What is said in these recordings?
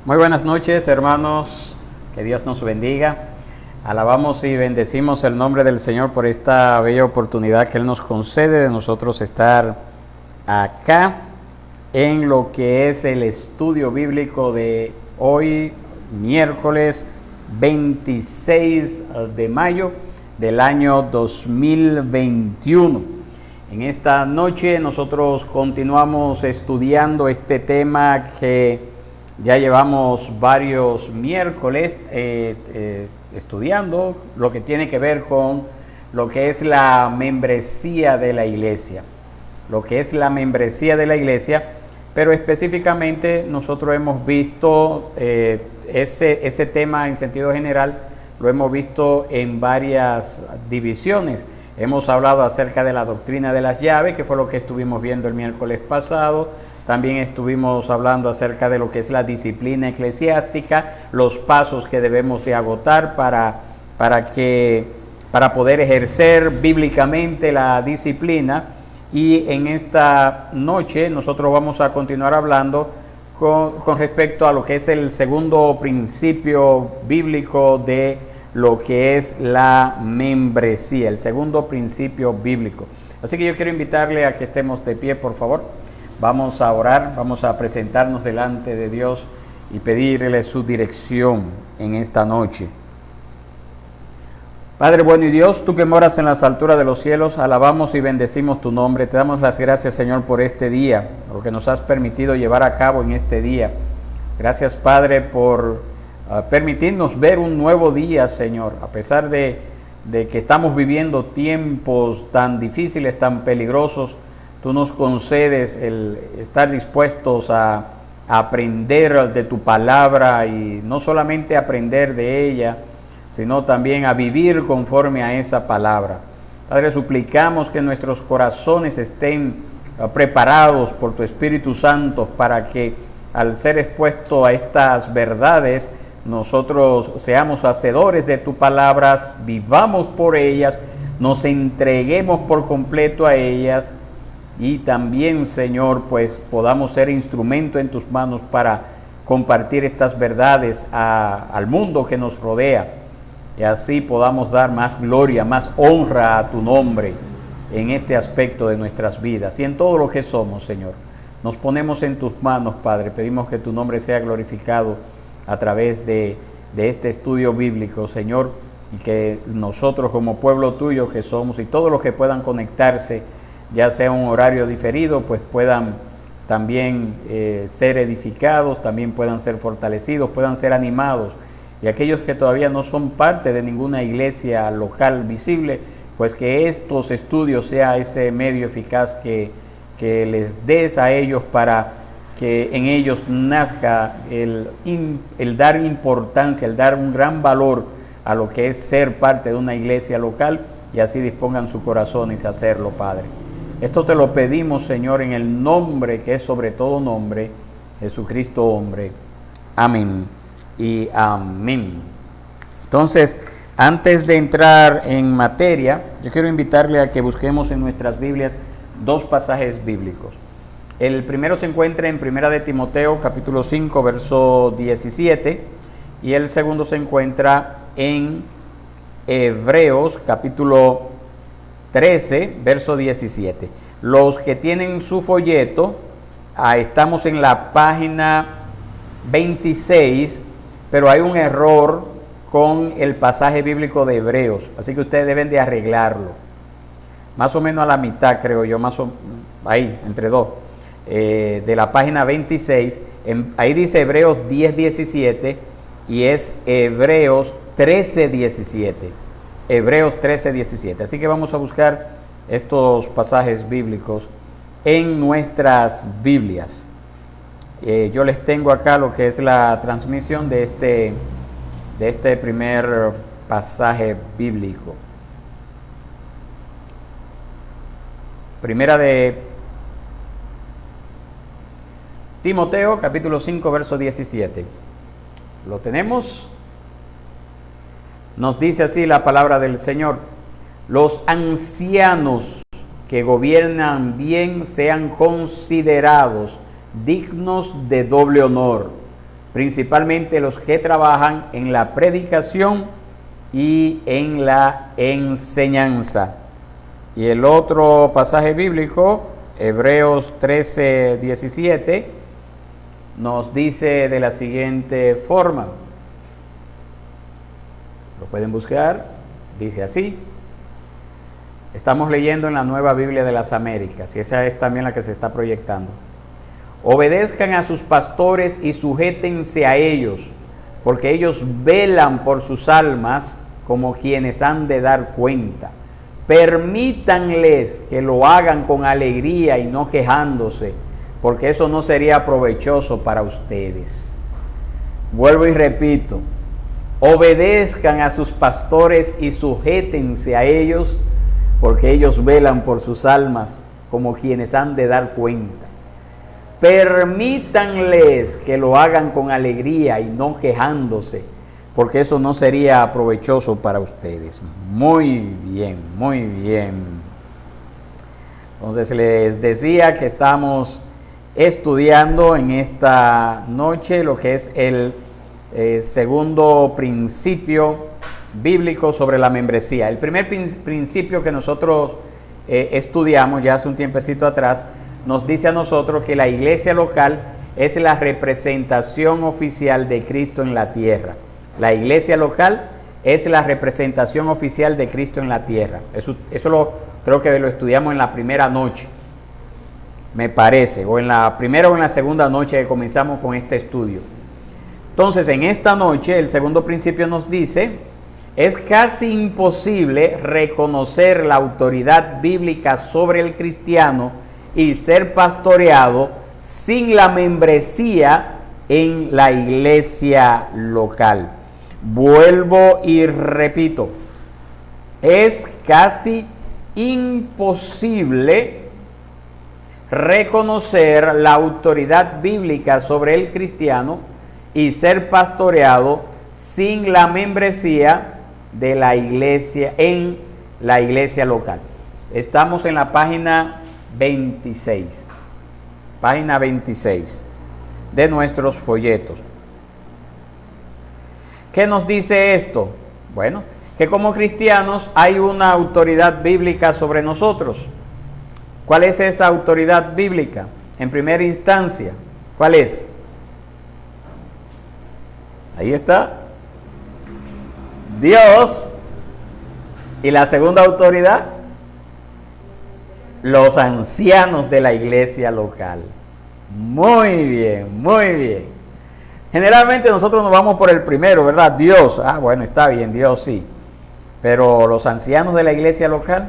Muy buenas noches, hermanos, que Dios nos bendiga. Alabamos y bendecimos el nombre del Señor por esta bella oportunidad que Él nos concede de nosotros estar acá en lo que es el estudio bíblico de hoy, miércoles 26 de mayo del año 2021. En esta noche nosotros continuamos estudiando este tema que ya llevamos varios miércoles estudiando lo que tiene que ver con lo que es la membresía de la iglesia. Lo que es la membresía de la iglesia, pero específicamente nosotros hemos visto ese tema en sentido general, lo hemos visto en varias divisiones. Hemos hablado acerca de la doctrina de las llaves, que fue lo que estuvimos viendo el miércoles pasado. También estuvimos hablando acerca de lo que es la disciplina eclesiástica, los pasos que debemos de agotar para poder ejercer bíblicamente la disciplina. Y en esta noche nosotros vamos a continuar hablando con respecto a lo que es el segundo principio bíblico de lo que es la membresía, el segundo principio bíblico. Así que yo quiero invitarle a que estemos de pie, por favor. Vamos a orar, vamos a presentarnos delante de Dios y pedirle su dirección en esta noche. Padre bueno y Dios, tú que moras en las alturas de los cielos, alabamos y bendecimos tu nombre. Te damos las gracias, Señor, por este día, lo que nos has permitido llevar a cabo en este día. Gracias, Padre, por permitirnos ver un nuevo día, Señor, a pesar de que estamos viviendo tiempos tan difíciles, tan peligrosos. Tú nos concedes el estar dispuestos a aprender de tu palabra y no solamente aprender de ella, sino también a vivir conforme a esa palabra. Padre, suplicamos que nuestros corazones estén preparados por tu Espíritu Santo para que al ser expuestos a estas verdades, nosotros seamos hacedores de tus palabras, vivamos por ellas, nos entreguemos por completo a ellas. Y también, Señor, pues podamos ser instrumento en tus manos para compartir estas verdades al mundo que nos rodea. Y así podamos dar más gloria, más honra a tu nombre en este aspecto de nuestras vidas y en todo lo que somos, Señor. Nos ponemos en tus manos, Padre. Pedimos que tu nombre sea glorificado a través de este estudio bíblico, Señor, y que nosotros como pueblo tuyo que somos y todos los que puedan conectarse, ya sea un horario diferido, pues puedan también ser edificados, también puedan ser fortalecidos, puedan ser animados. Y aquellos que todavía no son parte de ninguna iglesia local visible, pues que estos estudios sea ese medio eficaz que les des a ellos para que en ellos nazca el dar importancia, el dar un gran valor a lo que es ser parte de una iglesia local, y así dispongan su corazón y hacerlo, Padre. Esto te lo pedimos, Señor, en el nombre que es sobre todo nombre, Jesucristo hombre. Amén y amén. Entonces, antes de entrar en materia, yo quiero invitarle a que busquemos en nuestras Biblias dos pasajes bíblicos. El primero se encuentra en Primera de Timoteo, capítulo 5, verso 17, y el segundo se encuentra en Hebreos, capítulo 13, verso 17. Los que tienen su folleto, estamos en la página 26, pero hay un error con el pasaje bíblico de Hebreos, así que ustedes deben de arreglarlo. Más o menos a la mitad, creo yo, ahí, entre dos, de la página 26, ahí dice Hebreos 10, 17 y es Hebreos 13, 17. Hebreos 13, 17. Así que vamos a buscar estos pasajes bíblicos en nuestras Biblias. Yo les tengo acá lo que es la transmisión de este primer pasaje bíblico. Primera de Timoteo, capítulo 5, verso 17. ¿Lo tenemos? Nos dice así la palabra del Señor: los ancianos que gobiernan bien sean considerados dignos de doble honor, principalmente los que trabajan en la predicación y en la enseñanza. Y el otro pasaje bíblico, Hebreos 13, 17, nos dice de la siguiente forma. Lo pueden buscar, dice así. Estamos leyendo en la Nueva Biblia de las Américas, y esa es también la que se está proyectando. Obedezcan a sus pastores y sujétense a ellos, porque ellos velan por sus almas como quienes han de dar cuenta. Permítanles que lo hagan con alegría y no quejándose, porque eso no sería provechoso para ustedes. Vuelvo y repito, obedezcan a sus pastores y sujétense a ellos, porque ellos velan por sus almas como quienes han de dar cuenta. Permítanles que lo hagan con alegría y no quejándose, porque eso no sería provechoso para ustedes. Muy bien, muy bien. Entonces les decía que estamos estudiando en esta noche lo que es el segundo principio bíblico sobre la membresía. El primer principio que nosotros estudiamos ya hace un tiempecito atrás nos dice a nosotros que la iglesia local es la representación oficial de Cristo en la tierra. La iglesia local es la representación oficial de Cristo en la tierra. Eso creo que lo estudiamos en la primera noche, me parece, o en la primera o en la segunda noche que comenzamos con este estudio. Entonces, en esta noche, el segundo principio nos dice: es casi imposible reconocer la autoridad bíblica sobre el cristiano y ser pastoreado sin la membresía en la iglesia local. Vuelvo y repito, es casi imposible reconocer la autoridad bíblica sobre el cristiano y ser pastoreado sin la membresía de la iglesia en la iglesia local. Estamos en la página 26 de nuestros folletos. ¿Qué nos dice esto? Bueno, que como cristianos hay una autoridad bíblica sobre nosotros. ¿Cuál es esa autoridad bíblica? En primera instancia, ¿cuál es? Ahí está. Dios. Y la segunda autoridad, los ancianos de la iglesia local. Muy bien, muy bien. Generalmente nosotros nos vamos por el primero, ¿verdad? Dios. Bueno, está bien, Dios sí. Pero los ancianos de la iglesia local,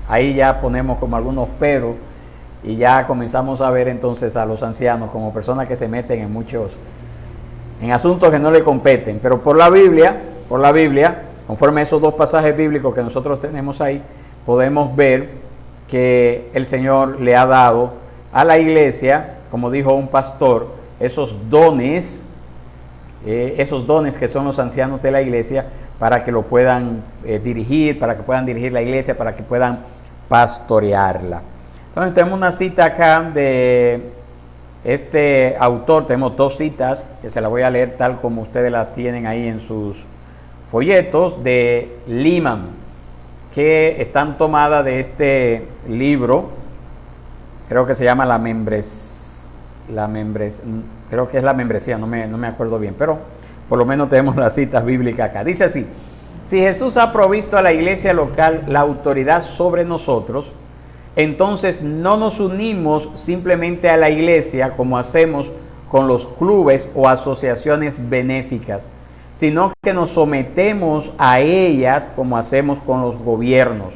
ahí ya ponemos como algunos peros y ya comenzamos a ver entonces a los ancianos como personas que se meten en asuntos que no le competen. Pero por la Biblia, conforme a esos dos pasajes bíblicos que nosotros tenemos ahí, podemos ver que el Señor le ha dado a la iglesia, como dijo un pastor, esos dones que son los ancianos de la iglesia, para que lo puedan dirigir, para que puedan dirigir la iglesia, para que puedan pastorearla. Entonces tenemos una cita acá de este autor, tenemos dos citas que se las voy a leer tal como ustedes las tienen ahí en sus folletos, de Lehman, que están tomadas de este libro, creo que se llama creo que es la membresía, no me acuerdo bien, pero por lo menos tenemos las citas bíblicas acá. Dice así: si Jesús ha provisto a la iglesia local la autoridad sobre nosotros, entonces no nos unimos simplemente a la iglesia como hacemos con los clubes o asociaciones benéficas, sino que nos sometemos a ellas como hacemos con los gobiernos.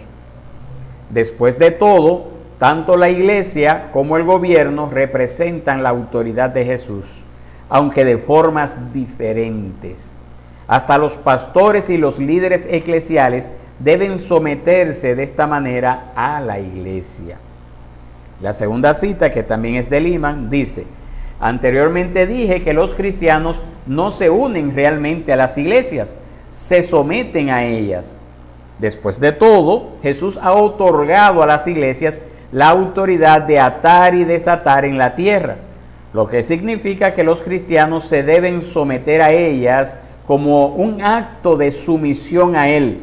Después de todo, tanto la iglesia como el gobierno representan la autoridad de Jesús, aunque de formas diferentes. Hasta los pastores y los líderes eclesiales deben someterse de esta manera a la iglesia. La segunda cita, que también es de Lehman, dice: anteriormente dije que los cristianos no se unen realmente a las iglesias, se someten a ellas. Después de todo, Jesús ha otorgado a las iglesias la autoridad de atar y desatar en la tierra. lo que significa que los cristianos se deben someter a ellas como un acto de sumisión a Él.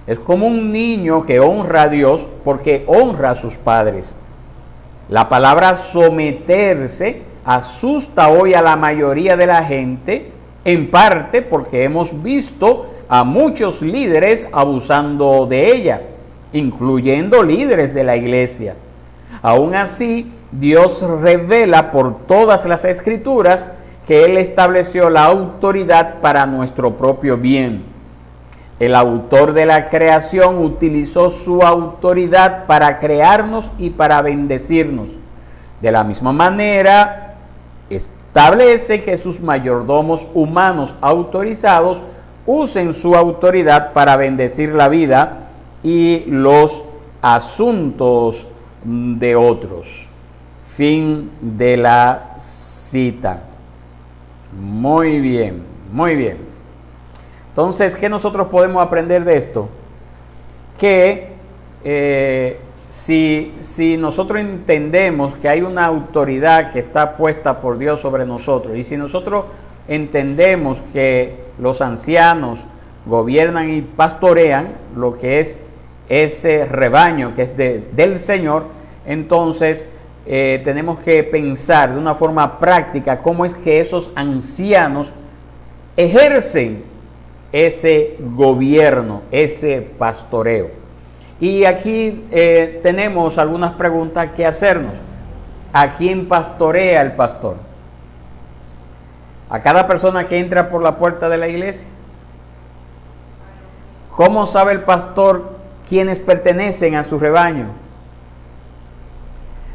Es como un niño que honra a Dios porque honra a sus padres. La palabra someterse asusta hoy a la mayoría de la gente, en parte porque hemos visto a muchos líderes abusando de ella, incluyendo líderes de la iglesia. Aún así, Dios revela por todas las escrituras que Él estableció la autoridad para nuestro propio bien. El autor de la creación utilizó su autoridad para crearnos y para bendecirnos. De la misma manera, establece que sus mayordomos humanos autorizados usen su autoridad para bendecir la vida y los asuntos de otros. Fin de la cita. Muy bien, muy bien. Entonces, ¿qué nosotros podemos aprender de esto? Que si nosotros entendemos que hay una autoridad que está puesta por Dios sobre nosotros, y si nosotros entendemos que los ancianos gobiernan y pastorean lo que es ese rebaño que es del Señor, entonces tenemos que pensar de una forma práctica cómo es que esos ancianos ejercen ese gobierno, ese pastoreo. Y aquí tenemos algunas preguntas que hacernos. ¿A quién pastorea el pastor? ¿A cada persona que entra por la puerta de la iglesia? ¿Cómo sabe el pastor quiénes pertenecen a su rebaño?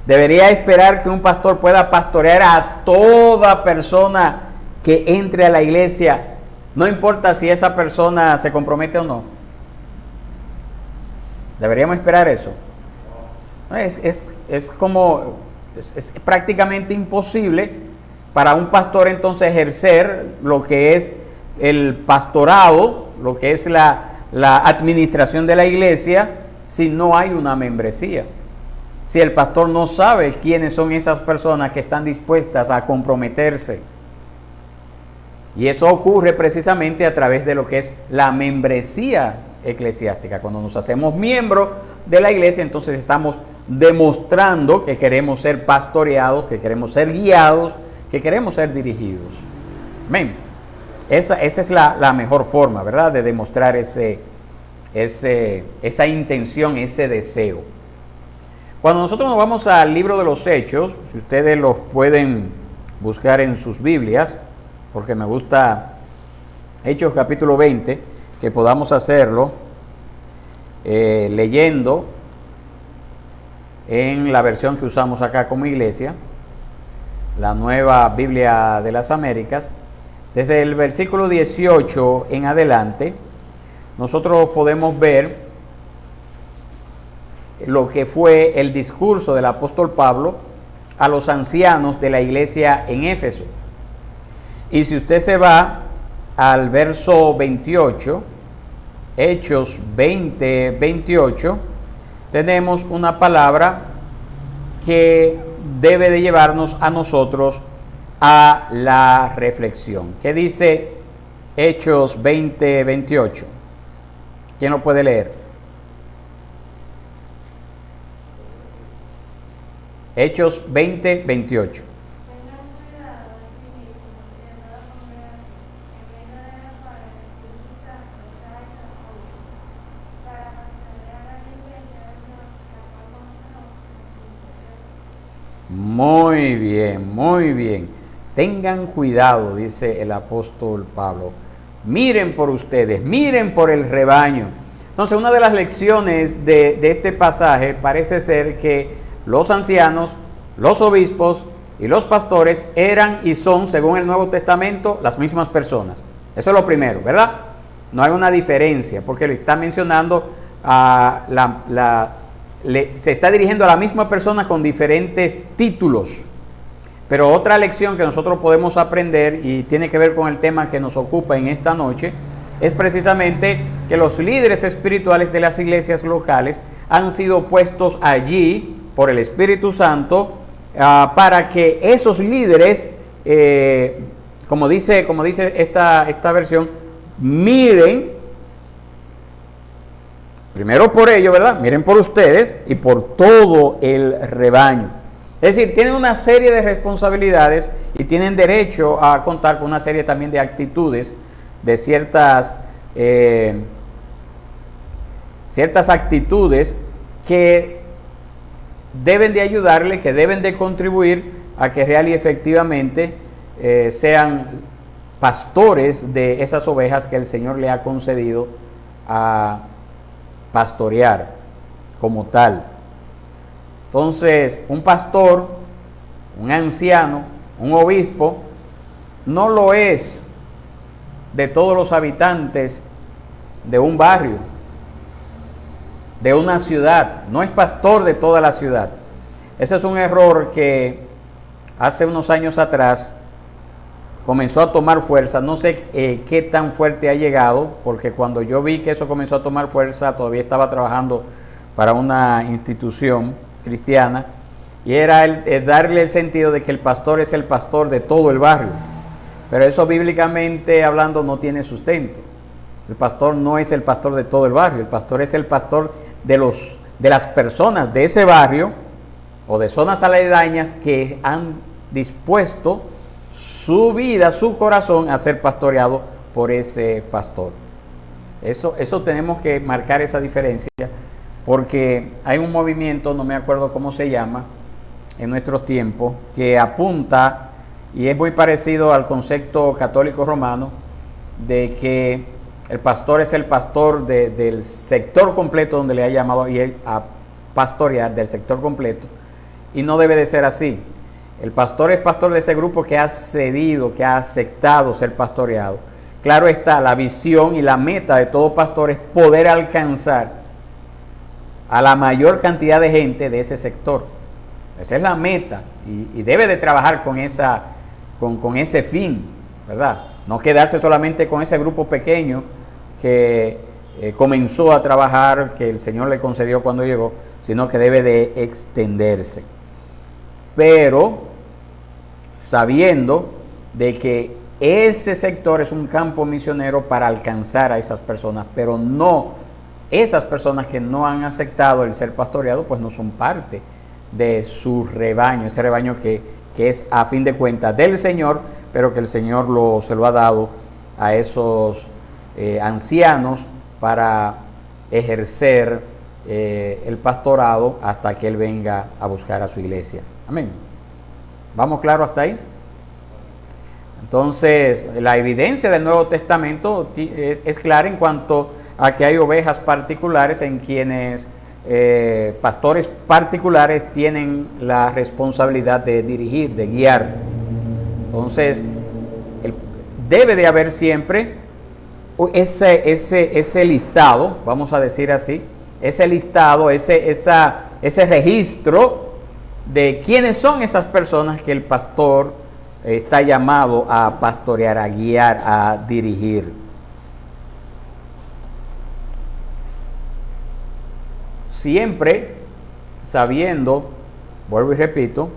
Debería esperar que un pastor pueda pastorear a toda persona que entre a la iglesia, no importa si esa persona se compromete o no. Deberíamos esperar eso. Es prácticamente imposible para un pastor entonces ejercer lo que es el pastorado, lo que es la administración de la iglesia, si no hay una membresía. Si el pastor no sabe quiénes son esas personas que están dispuestas a comprometerse. Y eso ocurre precisamente a través de lo que es la membresía eclesiástica. Cuando nos hacemos miembros de la iglesia, entonces estamos demostrando que queremos ser pastoreados, que queremos ser guiados, que queremos ser dirigidos. Amén. Esa es la mejor forma, ¿verdad?, de demostrar esa intención, ese deseo. Cuando nosotros nos vamos al libro de los Hechos, si ustedes los pueden buscar en sus Biblias, porque me gusta Hechos capítulo 20, que podamos hacerlo leyendo en la versión que usamos acá como iglesia, la Nueva Biblia de las Américas. Desde el versículo 18 en adelante, nosotros podemos ver lo que fue el discurso del apóstol Pablo a los ancianos de la iglesia en Éfeso. Y si usted se va al verso 28, Hechos 20, 28, tenemos una palabra que debe de llevarnos a nosotros a la reflexión. ¿Qué dice Hechos 20, 28? ¿Quién lo puede leer? Hechos 20, 28. Muy bien, muy bien. Tengan cuidado, dice el apóstol Pablo. Miren por ustedes, miren por el rebaño. Entonces, una de las lecciones de este pasaje parece ser que los ancianos, los obispos y los pastores eran y son, según el Nuevo Testamento, las mismas personas. Eso es lo primero, ¿verdad? No hay una diferencia, porque le está mencionando se está dirigiendo a la misma persona con diferentes títulos. Pero otra lección que nosotros podemos aprender, y tiene que ver con el tema que nos ocupa en esta noche, es precisamente que los líderes espirituales de las iglesias locales han sido puestos allí por el Espíritu Santo para que esos líderes, como dice esta versión, miren primero por ellos, ¿verdad? Miren por ustedes y por todo el rebaño. Es decir, tienen una serie de responsabilidades y tienen derecho a contar con una serie también de actitudes, de ciertas actitudes que deben de ayudarle, que deben de contribuir a que real y efectivamente sean pastores de esas ovejas que el Señor le ha concedido a pastorear como tal. Entonces, un pastor, un anciano, un obispo, no lo es de todos los habitantes de un barrio, de una ciudad, no es pastor de toda la ciudad. Ese es un error que hace unos años atrás comenzó a tomar fuerza. No sé qué tan fuerte ha llegado, porque cuando yo vi que eso comenzó a tomar fuerza, todavía estaba trabajando para una institución cristiana, y era el darle el sentido de que el pastor es el pastor de todo el barrio. Pero eso bíblicamente hablando no tiene sustento. El pastor no es el pastor de todo el barrio, el pastor es el pastor de las personas de ese barrio o de zonas aledañas que han dispuesto su vida, su corazón a ser pastoreado por ese pastor. Eso tenemos que marcar esa diferencia, porque hay un movimiento, no me acuerdo cómo se llama, en nuestros tiempos, que apunta, y es muy parecido al concepto católico romano, de que el pastor es el pastor del sector completo donde le ha llamado y él a pastorear, del sector completo, y no debe de ser así. El pastor es pastor de ese grupo que ha cedido, que ha aceptado ser pastoreado. Claro está, la visión y la meta de todo pastor es poder alcanzar a la mayor cantidad de gente de ese sector. Esa es la meta y debe de trabajar con ese fin, ¿verdad? No quedarse solamente con ese grupo pequeño que comenzó a trabajar, que el Señor le concedió cuando llegó, sino que debe de extenderse. Pero sabiendo de que ese sector es un campo misionero para alcanzar a esas personas, pero no, esas personas que no han aceptado el ser pastoreado, pues no son parte de su rebaño, ese rebaño que es a fin de cuentas del Señor, pero que el Señor se lo ha dado a esos ancianos para ejercer el pastorado hasta que Él venga a buscar a su iglesia. Amén. ¿Vamos claro hasta ahí? Entonces, la evidencia del Nuevo Testamento es clara en cuanto a que hay ovejas particulares en quienes pastores particulares tienen la responsabilidad de dirigir, de guiar. Entonces, debe de haber siempre ese listado, vamos a decir así, ese listado, ese registro de quiénes son esas personas que el pastor está llamado a pastorear, a guiar, a dirigir. Siempre sabiendo, vuelvo y repito,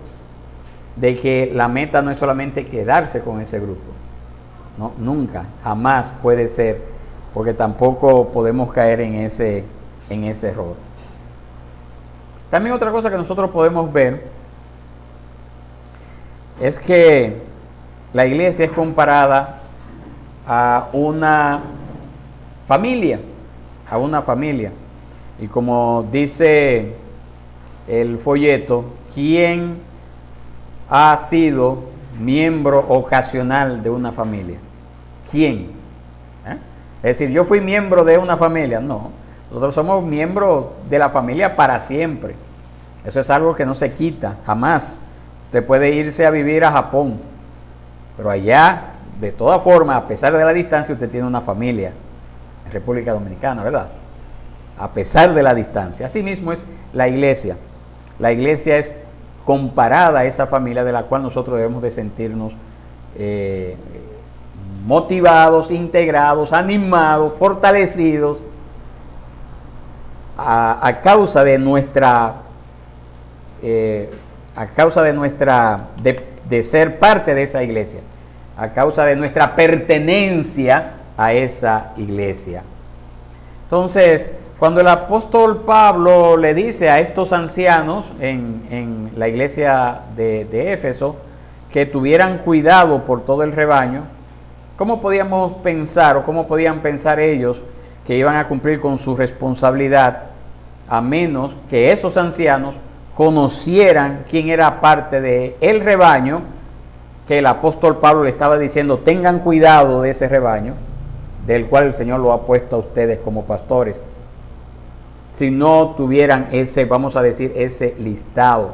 de que la meta no es solamente quedarse con ese grupo. No, nunca, jamás puede ser, porque tampoco podemos caer en ese error. También otra cosa que nosotros podemos ver es que la iglesia es comparada a una familia, y como dice el folleto, ¿quién ha sido miembro ocasional de una familia? ¿Quién? Es decir, yo fui miembro de una familia. No, nosotros somos miembros de la familia para siempre. Eso es algo que no se quita, jamás. Usted puede irse a vivir a Japón, pero allá, de todas formas, a pesar de la distancia, usted tiene una familia en República Dominicana, ¿verdad? A pesar de la distancia. Así mismo es la iglesia. La iglesia es comparada a esa familia de la cual nosotros debemos de sentirnos motivados, integrados, animados, fortalecidos a causa de nuestra a causa de de ser parte de esa iglesia, a causa de nuestra pertenencia a esa iglesia. Entonces, cuando el apóstol Pablo le dice a estos ancianos en la iglesia de Éfeso que tuvieran cuidado por todo el rebaño, ¿cómo podíamos pensar o cómo podían pensar ellos que iban a cumplir con su responsabilidad a menos que esos ancianos conocieran quién era parte del rebaño que el apóstol Pablo le estaba diciendo? Tengan cuidado de ese rebaño del cual el Señor lo ha puesto a ustedes como pastores. Si no tuvieran ese, vamos a decir, ese listado.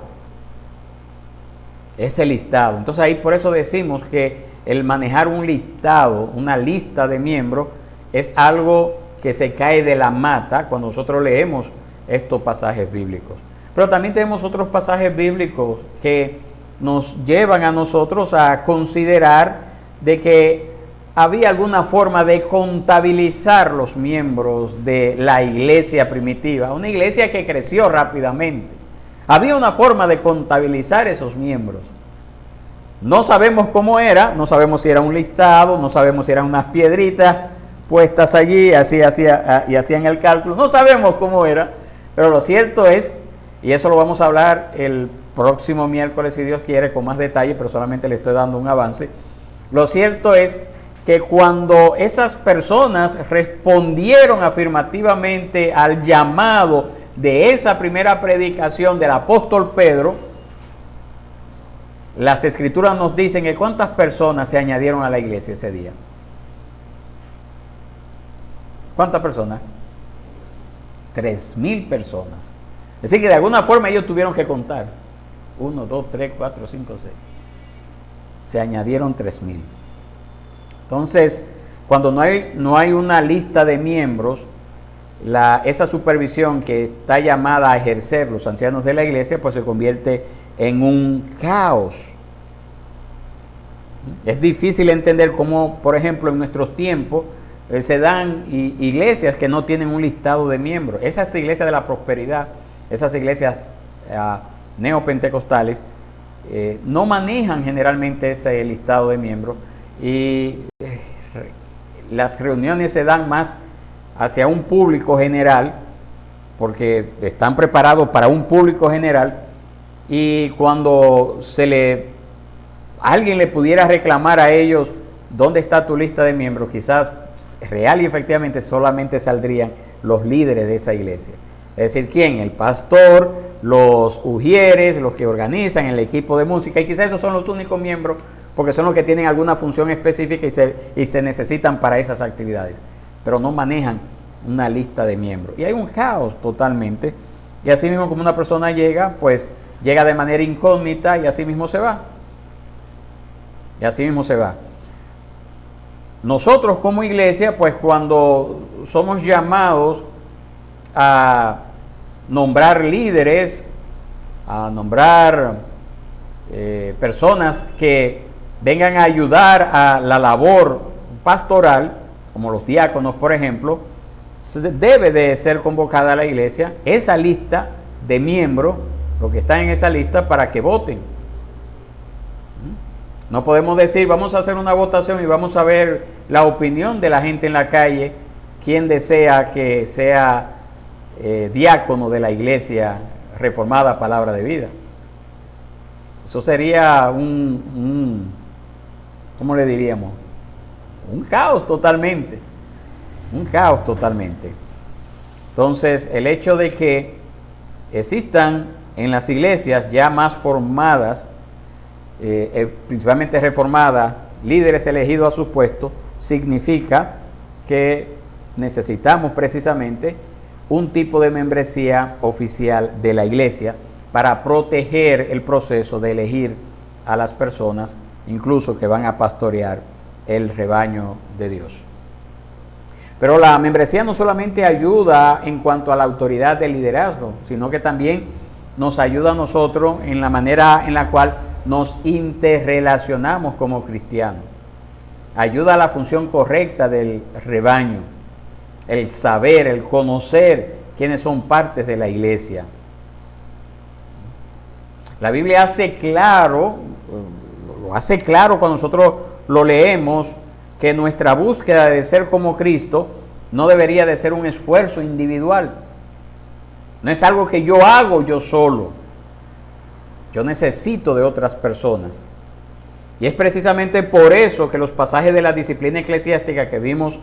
Entonces ahí por eso decimos que el manejar un listado, una lista de miembros, es algo que se cae de la mata cuando nosotros leemos estos pasajes bíblicos. Pero también tenemos otros pasajes bíblicos que nos llevan a nosotros a considerar de que había alguna forma de contabilizar los miembros de la iglesia primitiva, una iglesia que creció rápidamente. Había una forma de contabilizar esos miembros. No sabemos cómo era, no sabemos si era un listado, no sabemos si eran unas piedritas puestas allí y hacían el cálculo, no sabemos cómo era, pero lo cierto es, y eso lo vamos a hablar el próximo miércoles si Dios quiere con más detalle, pero solamente le estoy dando un avance. Lo cierto es que cuando esas personas respondieron afirmativamente al llamado de esa primera predicación del apóstol Pedro, las escrituras nos dicen que cuántas personas se añadieron a la iglesia ese día. ¿Cuántas personas? 3,000 personas. Es decir, que de alguna forma ellos tuvieron que contar. 1, 2, 3, 4, 5, 6. Se añadieron 3,000. Entonces, cuando no hay una lista de miembros, esa supervisión que está llamada a ejercer los ancianos de la iglesia, pues se convierte en un caos. Es difícil entender cómo, por ejemplo, en nuestros tiempos se dan iglesias que no tienen un listado de miembros. Esas iglesias de la prosperidad, esas iglesias neopentecostales, no manejan generalmente ese listado de miembros y las reuniones se dan más hacia un público general porque están preparados para un público general, y cuando alguien le pudiera reclamar a ellos dónde está tu lista de miembros, quizás real y efectivamente solamente saldrían los líderes de esa iglesia. Es decir, ¿quién? El pastor, los ujieres, los que organizan el equipo de música, y quizás esos son los únicos miembros porque son los que tienen alguna función específica y se necesitan para esas actividades, pero no manejan una lista de miembros. Y hay un caos totalmente, y así mismo como una persona llega, pues llega de manera incógnita y así mismo se va. Nosotros como iglesia, pues cuando somos llamados a nombrar líderes, a nombrar personas que vengan a ayudar a la labor pastoral, como los diáconos, por ejemplo, debe de ser convocada a la iglesia esa lista de miembros, los que están en esa lista, para que voten. No podemos decir, vamos a hacer una votación y vamos a ver la opinión de la gente en la calle, quién desea que sea diácono de la iglesia reformada Palabra de Vida. Eso sería ¿cómo le diríamos? Un caos totalmente. Entonces, el hecho de que existan en las iglesias ya más formadas, principalmente reformadas, líderes elegidos a sus puestos, significa que necesitamos precisamente un tipo de membresía oficial de la iglesia para proteger el proceso de elegir a las personas, incluso que van a pastorear el rebaño de Dios. Pero la membresía no solamente ayuda en cuanto a la autoridad del liderazgo, sino que también nos ayuda a nosotros en la manera en la cual nos interrelacionamos como cristianos. Ayuda a la función correcta del rebaño, el saber, el conocer quiénes son partes de la iglesia. La Biblia hace claro, lo hace claro cuando nosotros lo leemos, que nuestra búsqueda de ser como Cristo no debería de ser un esfuerzo individual. No es algo que yo hago yo solo. Yo necesito de otras personas. Y es precisamente por eso que los pasajes de la disciplina eclesiástica que vimos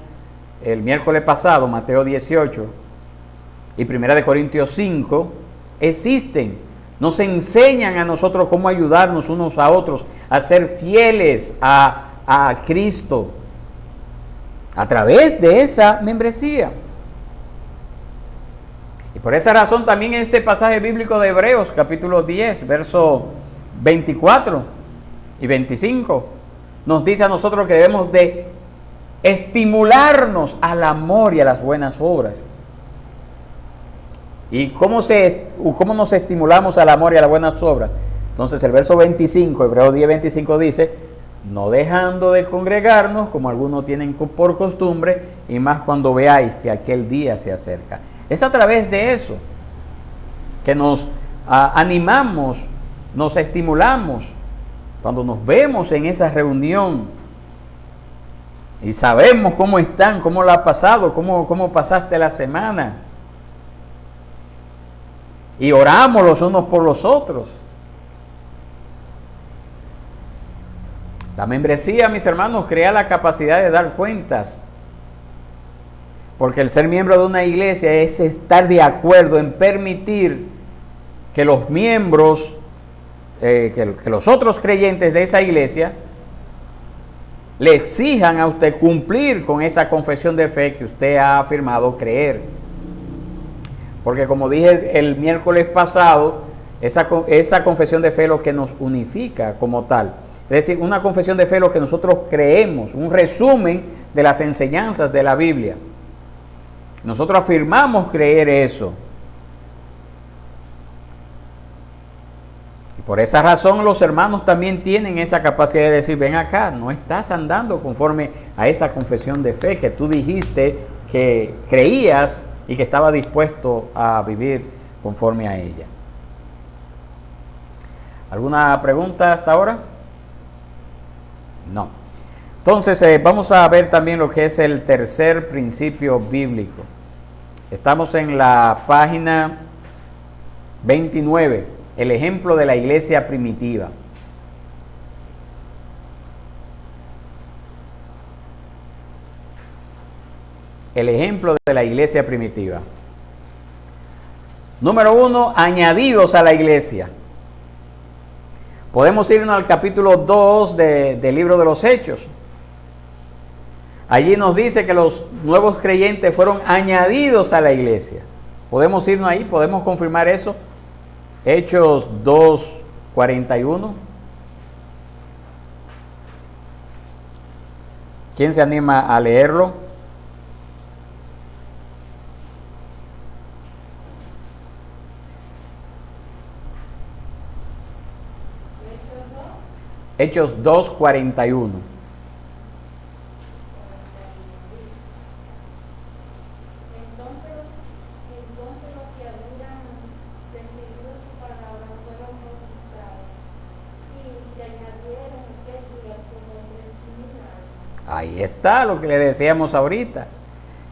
el miércoles pasado, Mateo 18 y 1 Corintios 5, existen. Nos enseñan a nosotros cómo ayudarnos unos a otros a ser fieles a Cristo a través de esa membresía. Y por esa razón también ese pasaje bíblico de Hebreos, capítulo 10, versos 24 y 25, nos dice a nosotros que debemos de estimularnos al amor y a las buenas obras. ¿Y cómo nos estimulamos al amor y a las buenas obras? Entonces el verso 25, Hebreos 10, 25 dice: no dejando de congregarnos, como algunos tienen por costumbre, y más cuando veáis que aquel día se acerca. Es a través de eso que nos animamos, nos estimulamos, cuando nos vemos en esa reunión y sabemos cómo están, cómo la ha pasado, cómo pasaste la semana. Y oramos los unos por los otros. La membresía, mis hermanos, crea la capacidad de dar cuentas. Porque el ser miembro de una iglesia es estar de acuerdo en permitir que los miembros, que los otros creyentes de esa iglesia, le exijan a usted cumplir con esa confesión de fe que usted ha afirmado creer. Porque como dije el miércoles pasado, esa confesión de fe es lo que nos unifica como tal. Es decir, una confesión de fe es lo que nosotros creemos, un resumen de las enseñanzas de la Biblia. Nosotros afirmamos creer eso. Y por esa razón los hermanos también tienen esa capacidad de decir: ven acá, no estás andando conforme a esa confesión de fe que tú dijiste que creías y que estaba dispuesto a vivir conforme a ella. ¿Alguna pregunta hasta ahora? No. Entonces vamos a ver también lo que es el tercer principio bíblico. Estamos en la página 29, el ejemplo de la iglesia primitiva. El ejemplo de la iglesia primitiva. Número 1, añadidos a la iglesia. Podemos irnos al capítulo 2 del libro de los Hechos. Allí nos dice que los nuevos creyentes fueron añadidos a la iglesia. Podemos irnos ahí, podemos confirmar eso. Hechos 2:41. ¿Quién se anima a leerlo? Hechos 2:41. Ahí está lo que le decíamos ahorita.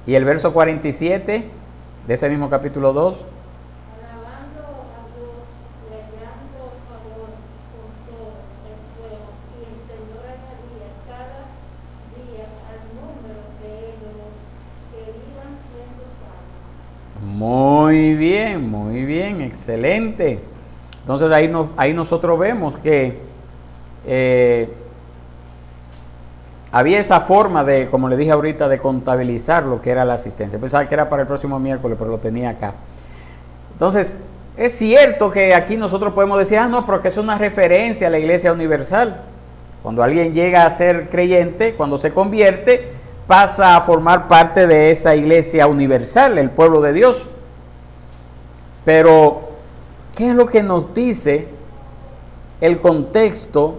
Y el verso 47 de ese mismo capítulo 2. Alabando a Dios y hallando favor con todo el pueblo, y el Señor añadía cada día al número de ellos que iban siendo salvos. Muy bien, excelente. Entonces ahí nosotros vemos que había esa forma de, como le dije ahorita, de contabilizar lo que era la asistencia. Pensaba que era para el próximo miércoles, pero lo tenía acá. Entonces, es cierto que aquí nosotros podemos decir: no, porque es una referencia a la Iglesia Universal. Cuando alguien llega a ser creyente, cuando se convierte, pasa a formar parte de esa Iglesia Universal, el pueblo de Dios. Pero, ¿qué es lo que nos dice el contexto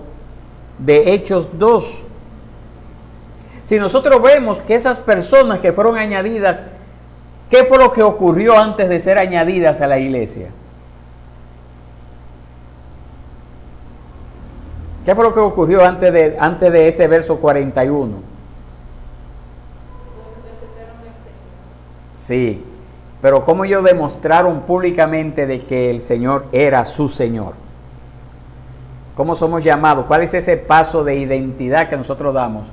de Hechos 2? Si nosotros vemos que esas personas que fueron añadidas, ¿qué fue lo que ocurrió antes de ser añadidas a la iglesia? ¿Qué fue lo que ocurrió antes de ese verso 41? Sí, pero ¿cómo ellos demostraron públicamente de que el Señor era su Señor? ¿Cómo somos llamados? ¿Cuál es ese paso de identidad que nosotros damos?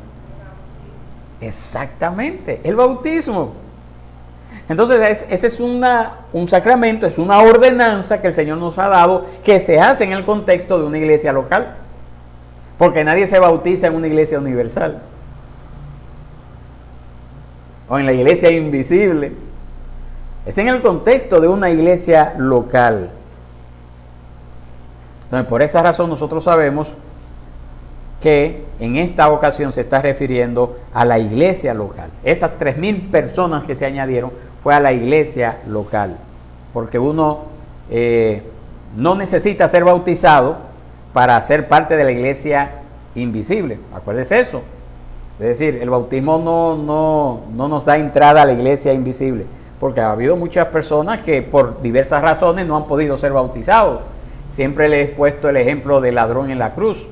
Exactamente, el bautismo. Entonces ese es un sacramento, es una ordenanza que el Señor nos ha dado, que se hace en el contexto de una iglesia local, porque nadie se bautiza en una iglesia universal o en la iglesia invisible. Es en el contexto de una iglesia local. Entonces, por esa razón nosotros sabemos que en esta ocasión se está refiriendo a la iglesia local. Esas 3,000 personas que se añadieron fue a la iglesia local, porque uno no necesita ser bautizado para ser parte de la iglesia invisible. Acuérdese eso. Es decir, el bautismo no nos da entrada a la iglesia invisible, porque ha habido muchas personas que por diversas razones no han podido ser bautizados. Siempre les he puesto el ejemplo del ladrón en la cruz.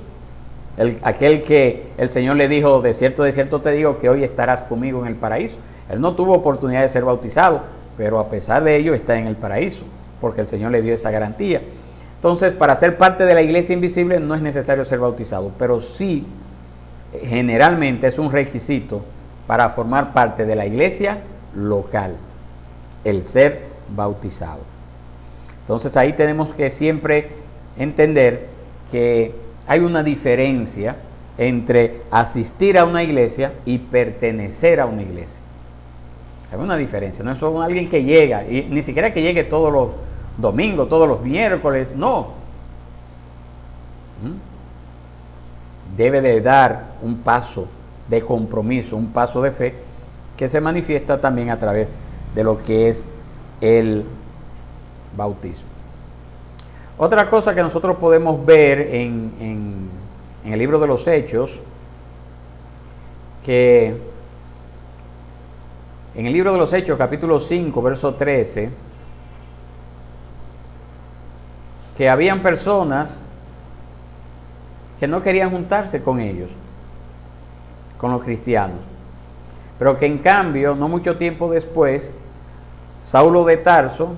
Aquel que el Señor le dijo, de cierto te digo que hoy estarás conmigo en el paraíso. Él no tuvo oportunidad de ser bautizado, pero a pesar de ello está en el paraíso, porque el Señor le dio esa garantía. Entonces, para ser parte de la iglesia invisible no es necesario ser bautizado, pero sí, generalmente es un requisito para formar parte de la iglesia local, el ser bautizado. Entonces ahí tenemos que siempre entender que hay una diferencia entre asistir a una iglesia y pertenecer a una iglesia. Hay una diferencia, no es solo alguien que llega, y ni siquiera que llegue todos los domingos, todos los miércoles, no. Debe de dar un paso de compromiso, un paso de fe, que se manifiesta también a través de lo que es el bautismo. Otra cosa que nosotros podemos ver en el libro de los Hechos, que en el libro de los Hechos, capítulo 5, verso 13, que habían personas que no querían juntarse con ellos, con los cristianos, pero que en cambio, no mucho tiempo después, Saulo de Tarso,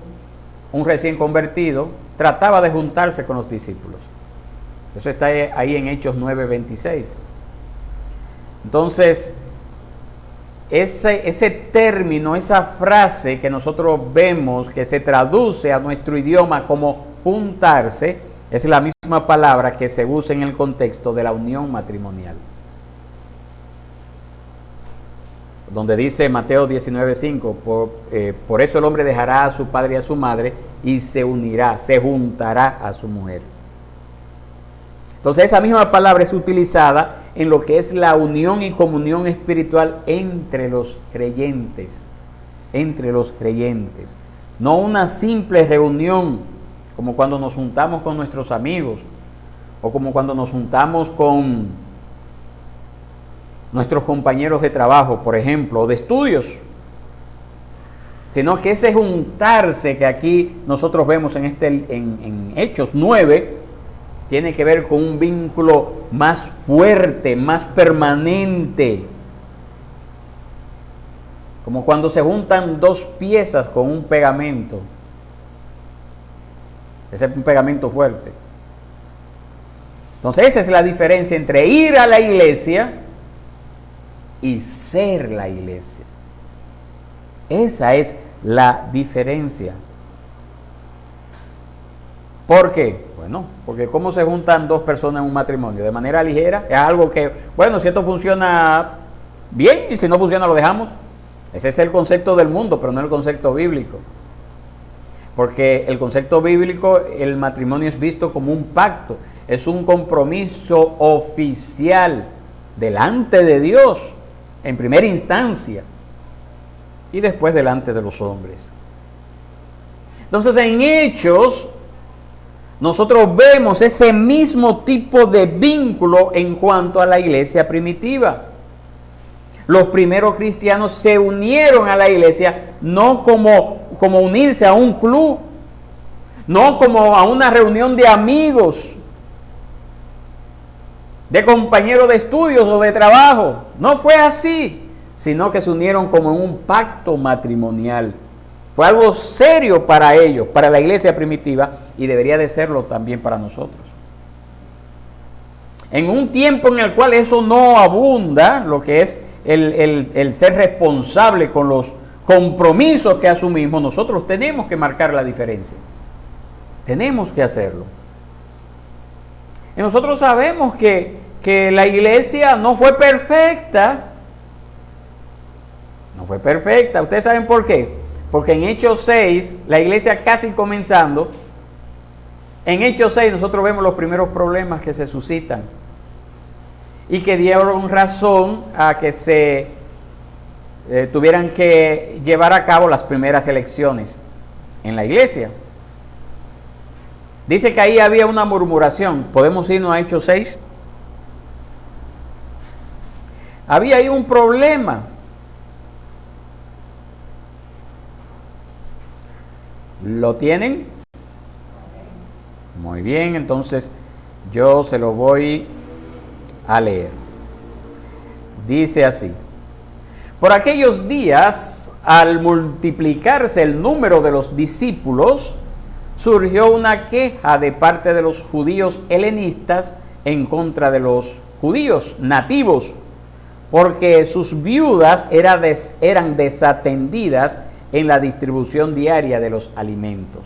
un recién convertido, trataba de juntarse con los discípulos. Eso está ahí en Hechos 9:26. Entonces, ese término, esa frase que nosotros vemos que se traduce a nuestro idioma como juntarse, es la misma palabra que se usa en el contexto de la unión matrimonial. Donde dice Mateo 19:5, por eso el hombre dejará a su padre y a su madre y se unirá, se juntará a su mujer. Entonces esa misma palabra es utilizada en lo que es la unión y comunión espiritual entre los creyentes. Entre los creyentes. No una simple reunión, como cuando nos juntamos con nuestros amigos, o como cuando nos juntamos con nuestros compañeros de trabajo, por ejemplo, o de estudios, sino que ese juntarse que aquí nosotros vemos en Hechos 9, tiene que ver con un vínculo más fuerte, más permanente, como cuando se juntan dos piezas con un pegamento. Ese es un pegamento fuerte. Entonces esa es la diferencia entre ir a la iglesia y ser la iglesia. Esa es la diferencia. ¿Por qué? Bueno, porque ¿cómo se juntan dos personas en un matrimonio? De manera ligera. Es algo que, bueno, si esto funciona bien y si no funciona lo dejamos. Ese es el concepto del mundo, pero no el concepto bíblico. Porque el concepto bíblico, el matrimonio es visto como un pacto, es un compromiso oficial delante de Dios, en primera instancia, y después delante de los hombres. Entonces, en Hechos, nosotros vemos ese mismo tipo de vínculo en cuanto a la iglesia primitiva. Los primeros cristianos se unieron a la iglesia no como unirse a un club, no como a una reunión de amigos, de compañeros de estudios o de trabajo. No fue así, sino que se unieron como en un pacto matrimonial. Fue algo serio para ellos, para la iglesia primitiva, y debería de serlo también para nosotros. En un tiempo en el cual eso no abunda, lo que es el ser responsable con los compromisos que asumimos, nosotros tenemos que marcar la diferencia. Tenemos que hacerlo. Y nosotros sabemos que la iglesia no fue perfecta. No fue perfecta. ¿Ustedes saben por qué? Porque en Hechos 6, la iglesia casi comenzando, en Hechos 6 nosotros vemos los primeros problemas que se suscitan y que dieron razón a que se tuvieran que llevar a cabo las primeras elecciones en la iglesia. Dice que ahí había una murmuración. ¿Podemos irnos a Hechos 6? Había ahí un problema. ¿Lo tienen? Muy bien, entonces yo se lo voy a leer. Dice así: por aquellos días, al multiplicarse el número de los discípulos, surgió una queja de parte de los judíos helenistas en contra de los judíos nativos, porque sus viudas eran desatendidas en la distribución diaria de los alimentos.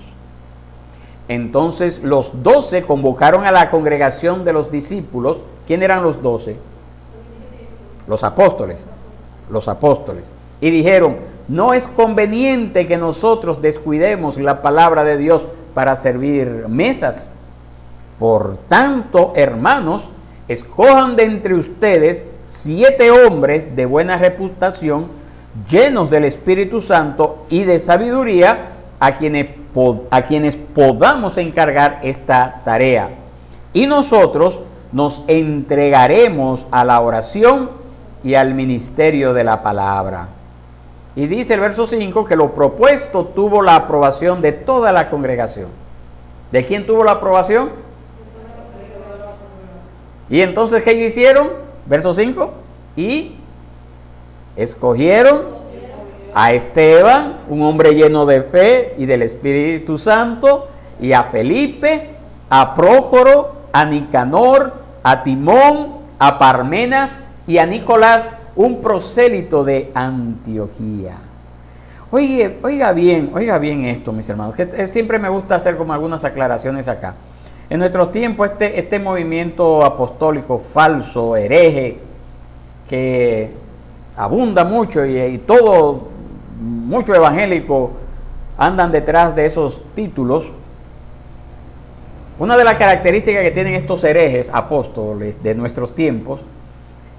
Entonces los 12 convocaron a la congregación de los discípulos. ¿Quién eran los 12? Los apóstoles. Los apóstoles. Y dijeron: no es conveniente que nosotros descuidemos la palabra de Dios para servir mesas. Por tanto, hermanos, escojan de entre ustedes 7 hombres de buena reputación, llenos del Espíritu Santo y de sabiduría, a quienes podamos encargar esta tarea. Y nosotros nos entregaremos a la oración y al ministerio de la palabra. Y dice el verso 5 que lo propuesto tuvo la aprobación de toda la congregación. ¿De quién tuvo la aprobación? Y entonces, ¿qué ellos hicieron? Verso 5. Y escogieron a Esteban, un hombre lleno de fe y del Espíritu Santo, y a Felipe, a Prócoro, a Nicanor, a Timón, a Parmenas y a Nicolás, un prosélito de Antioquía. Oiga bien esto, mis hermanos, que siempre me gusta hacer como algunas aclaraciones acá. En nuestros tiempos este movimiento apostólico falso, hereje, que abunda mucho y todo, muchos evangélicos andan detrás de esos títulos. Una de las características que tienen estos herejes apóstoles de nuestros tiempos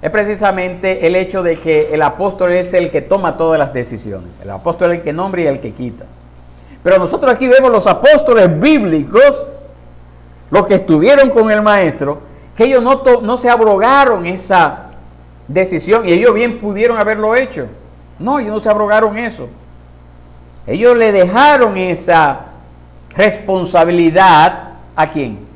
es precisamente el hecho de que el apóstol es el que toma todas las decisiones. El apóstol es el que nombra y el que quita. Pero nosotros aquí vemos los apóstoles bíblicos, los que estuvieron con el maestro, que ellos no se abrogaron esa decisión, y ellos bien pudieron haberlo hecho. No, ellos no se abrogaron eso. Ellos le dejaron esa responsabilidad ¿a quién?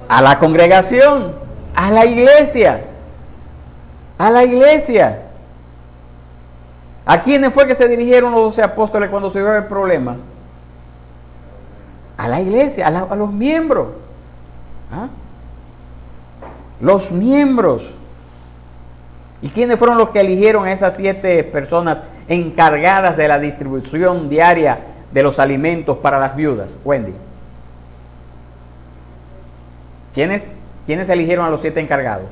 A la congregación, a la iglesia. A la iglesia. ¿A quiénes fue que se dirigieron los 12 apóstoles cuando se dio el problema? A la iglesia, a los miembros. ¿Ah? Los miembros. ¿Y quiénes fueron los que eligieron a esas 7 personas encargadas de la distribución diaria de los alimentos para las viudas? Wendy. ¿Quiénes eligieron a los 7 encargados?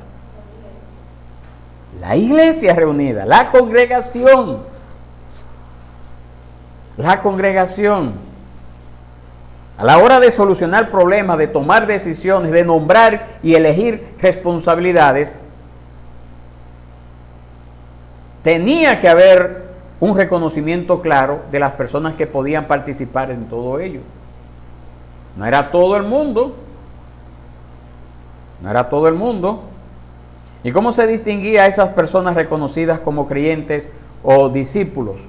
La iglesia reunida, la congregación. La congregación. A la hora de solucionar problemas, de tomar decisiones, de nombrar y elegir responsabilidades, tenía que haber un reconocimiento claro de las personas que podían participar en todo ello. No era todo el mundo. No era todo el mundo. ¿Y cómo se distinguía a esas personas reconocidas como creyentes o discípulos?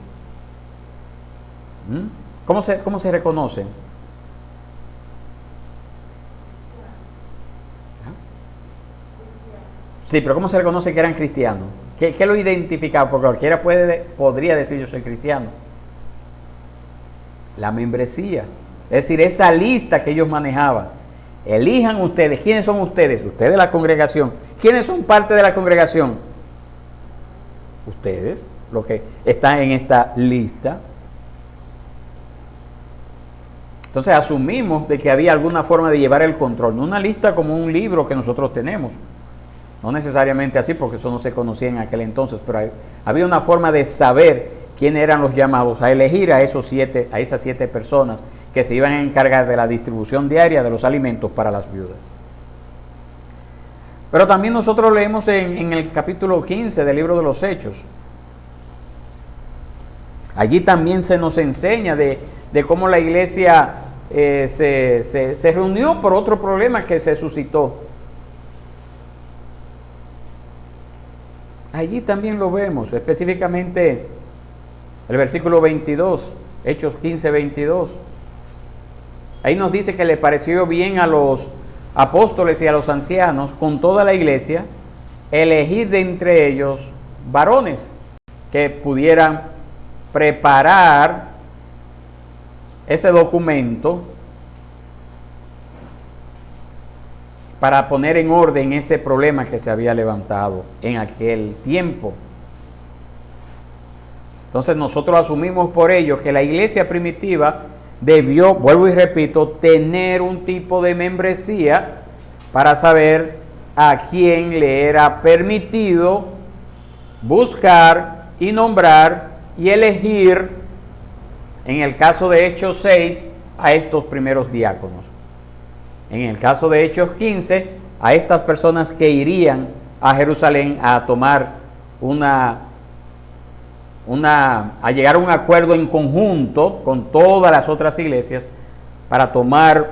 ¿Cómo se reconocen? Sí, pero ¿cómo se reconoce que eran cristianos? ¿Qué lo identificaba? Porque cualquiera podría decir yo soy cristiano. La membresía. Es decir, esa lista que ellos manejaban. Elijan ustedes. ¿Quiénes son ustedes? Ustedes la congregación. ¿Quiénes son parte de la congregación? Ustedes, los que están en esta lista. Entonces asumimos de que había alguna forma de llevar el control. No una lista como un libro que nosotros tenemos. No necesariamente así, porque eso no se conocía en aquel entonces, pero había una forma de saber quiénes eran los llamados a elegir a esas 7 personas que se iban a encargar de la distribución diaria de los alimentos para las viudas. Pero también nosotros leemos en el capítulo 15 del libro de los Hechos. Allí también se nos enseña de cómo la iglesia se reunió por otro problema que se suscitó. Allí también lo vemos, específicamente el versículo 22, Hechos 15, 22. Ahí nos dice que le pareció bien a los apóstoles y a los ancianos, con toda la iglesia, elegir de entre ellos varones que pudieran preparar ese documento para poner en orden ese problema que se había levantado en aquel tiempo. Entonces nosotros asumimos por ello que la iglesia primitiva debió, vuelvo y repito, tener un tipo de membresía para saber a quién le era permitido buscar y nombrar y elegir, en el caso de Hechos 6, a estos primeros diáconos. En el caso de Hechos 15, a estas personas que irían a Jerusalén a tomar a llegar a un acuerdo en conjunto con todas las otras iglesias para tomar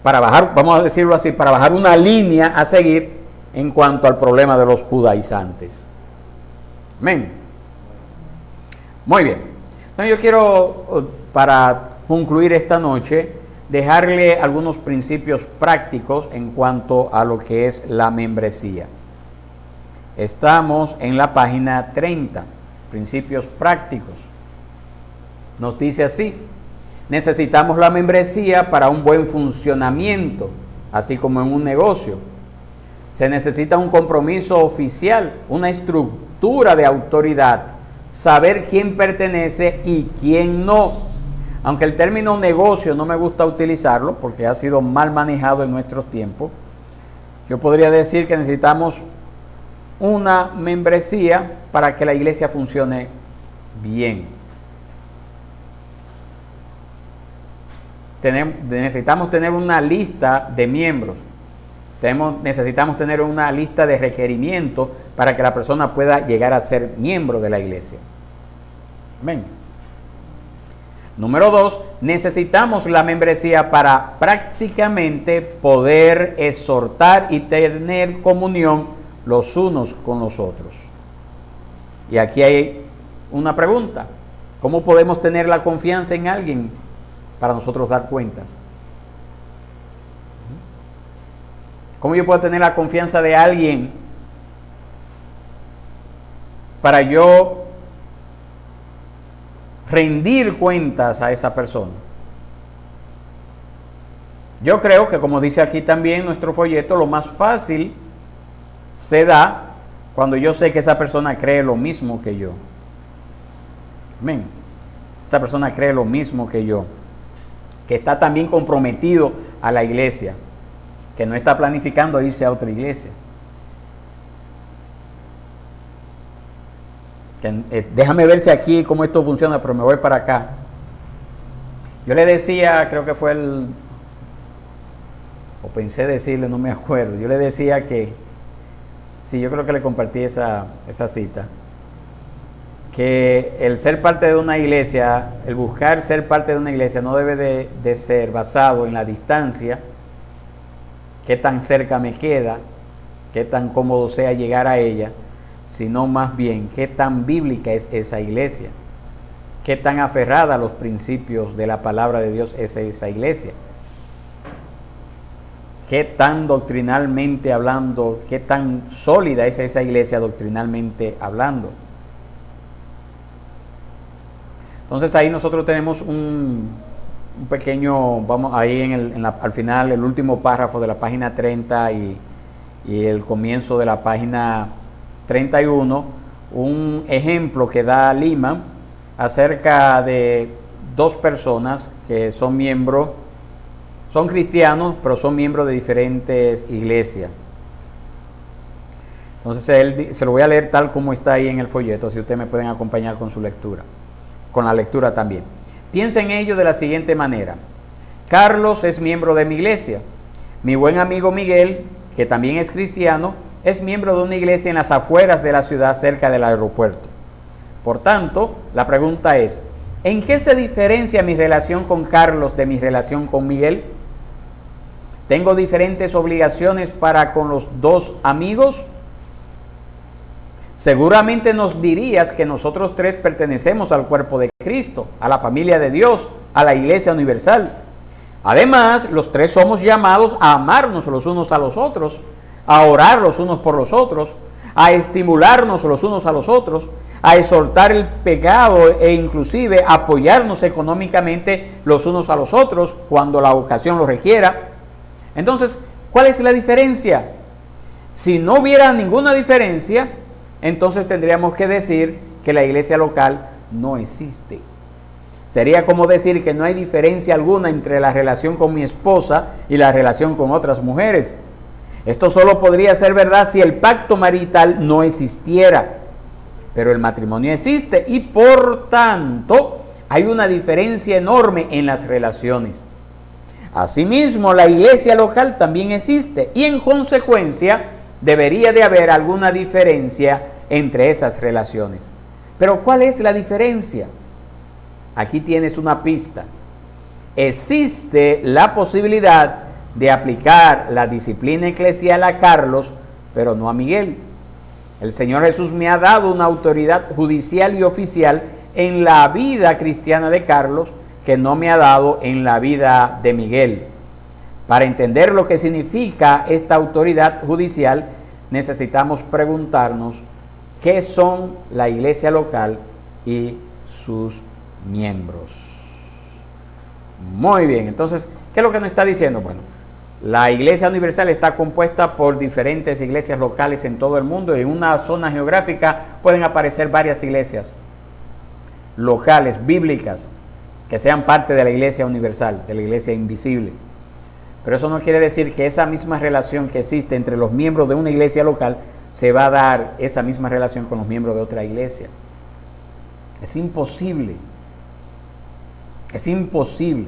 para bajar, vamos a decirlo así, para bajar una línea a seguir en cuanto al problema de los judaizantes. Amén. Muy bien. Entonces yo quiero, para concluir esta noche, dejarle algunos principios prácticos en cuanto a lo que es la membresía. Estamos en la página 30, principios prácticos. Nos dice así: necesitamos la membresía para un buen funcionamiento, así como en un negocio. Se necesita un compromiso oficial, una estructura de autoridad, saber quién pertenece y quién no. Aunque el término negocio no me gusta utilizarlo porque ha sido mal manejado en nuestros tiempos, yo podría decir que necesitamos una membresía para que la iglesia funcione bien. Necesitamos tener una lista de miembros. Necesitamos tener una lista de requerimientos para que la persona pueda llegar a ser miembro de la iglesia. Amén. Número 2, necesitamos la membresía para prácticamente poder exhortar y tener comunión los unos con los otros. Y aquí hay una pregunta: ¿cómo podemos tener la confianza en alguien para nosotros dar cuentas? ¿Cómo yo puedo tener la confianza de alguien para yo rendir cuentas a esa persona? Yo creo que, como dice aquí también nuestro folleto, lo más fácil se da cuando yo sé que esa persona cree lo mismo que yo. Amén. Esa persona cree lo mismo que yo, que está también comprometido a la iglesia, que no está planificando irse a otra iglesia. Déjame ver si aquí cómo esto funciona, pero me voy para acá. Yo le decía, creo que fue o pensé decirle, no me acuerdo, yo le decía que, sí, yo creo que le compartí esa cita, que el ser parte de una iglesia, el buscar ser parte de una iglesia no debe de ser basado en la distancia, qué tan cerca me queda, qué tan cómodo sea llegar a ella, sino más bien qué tan bíblica es esa iglesia, qué tan aferrada a los principios de la palabra de Dios es esa iglesia, qué tan doctrinalmente hablando, qué tan sólida es esa iglesia doctrinalmente hablando. Entonces ahí nosotros tenemos un pequeño, vamos ahí al final, el último párrafo de la página 30 y el comienzo de la página 31, un ejemplo que da Lima acerca de dos personas que son miembros, son cristianos, pero son miembros de diferentes iglesias. Entonces se lo voy a leer tal como está ahí en el folleto, si ustedes me pueden acompañar con su lectura, con la lectura también. Piensa en ello de la siguiente manera. Carlos es miembro de mi iglesia. Mi buen amigo Miguel, que también es cristiano, es miembro de una iglesia en las afueras de la ciudad, cerca del aeropuerto. Por tanto, la pregunta es, ¿en qué se diferencia mi relación con Carlos de mi relación con Miguel? ¿Tengo diferentes obligaciones para con los dos amigos? Seguramente nos dirías que nosotros tres pertenecemos al cuerpo de Cristo, a la familia de Dios, a la iglesia universal. Además, los tres somos llamados a amarnos los unos a los otros, a orar los unos por los otros, a estimularnos los unos a los otros, a exhortar el pecado e inclusive apoyarnos económicamente los unos a los otros cuando la ocasión lo requiera. Entonces, ¿cuál es la diferencia? Si no hubiera ninguna diferencia, entonces tendríamos que decir que la iglesia local no existe. Sería como decir que no hay diferencia alguna entre la relación con mi esposa y la relación con otras mujeres. Esto solo podría ser verdad si el pacto marital no existiera. Pero el matrimonio existe y por tanto hay una diferencia enorme en las relaciones. Asimismo, la iglesia local también existe y en consecuencia debería de haber alguna diferencia entre esas relaciones. Pero ¿cuál es la diferencia? Aquí tienes una pista. Existe la posibilidad de aplicar la disciplina eclesial a Carlos, pero no a Miguel. El Señor Jesús me ha dado una autoridad judicial y oficial en la vida cristiana de Carlos que no me ha dado en la vida de Miguel. Para entender lo que significa esta autoridad judicial, necesitamos preguntarnos qué son la iglesia local y sus miembros. Muy bien, entonces, ¿qué es lo que nos está diciendo? Bueno, la iglesia universal está compuesta por diferentes iglesias locales en todo el mundo y en una zona geográfica pueden aparecer varias iglesias locales, bíblicas, que sean parte de la iglesia universal, de la iglesia invisible. Pero eso no quiere decir que esa misma relación que existe entre los miembros de una iglesia local se va a dar esa misma relación con los miembros de otra iglesia. Es imposible. Es imposible.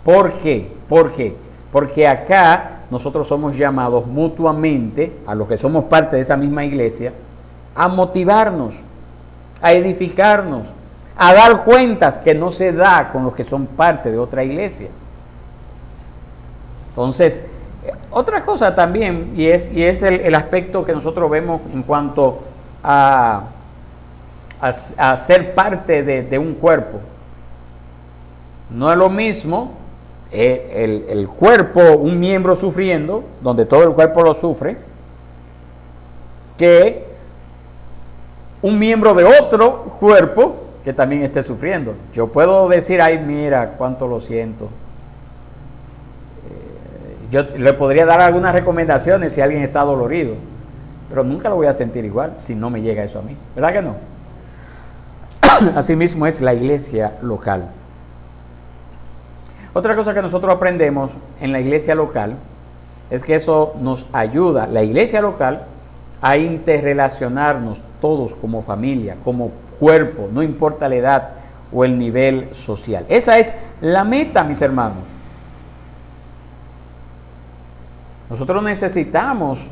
¿Por qué? ¿Por qué? Porque acá nosotros somos llamados mutuamente, a los que somos parte de esa misma iglesia, a motivarnos, a edificarnos, a dar cuentas que no se da con los que son parte de otra iglesia. Entonces, otra cosa también, y es el aspecto que nosotros vemos en cuanto a ser parte de un cuerpo. No es lo mismo el cuerpo, un miembro sufriendo, donde todo el cuerpo lo sufre, que un miembro de otro cuerpo que también esté sufriendo. Yo puedo decir, ay, mira, cuánto lo siento. Yo le podría dar algunas recomendaciones si alguien está dolorido, pero nunca lo voy a sentir igual si no me llega eso a mí. ¿Verdad que no? Asimismo es la iglesia local. Otra cosa que nosotros aprendemos en la iglesia local es que eso nos ayuda, la iglesia local, a interrelacionarnos todos como familia, como cuerpo, no importa la edad o el nivel social. Esa es la meta, mis hermanos. Nosotros necesitamos